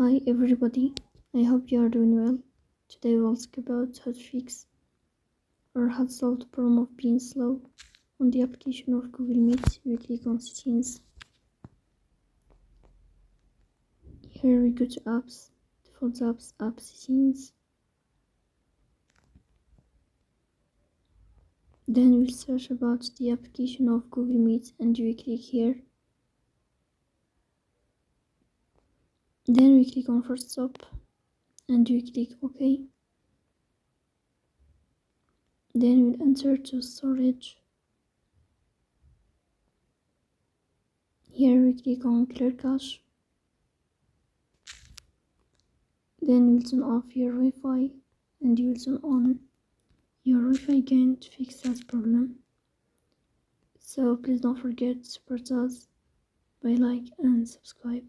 Hi everybody, I hope you are doing well. Today we'll talk about how to fix or how to solve the problem of being slow on the application of Google Meet. We click on settings. Here we go to apps, default apps, app settings. Then we'll search about the application of Google Meet and we click here. Then we click on first stop and we click OK. Then we'll enter to storage. Here we click on clear cache. Then we'll turn off your Wi-Fi and you will turn on your Wi-Fi again to fix that problem. So please don't forget to support us by like and subscribe.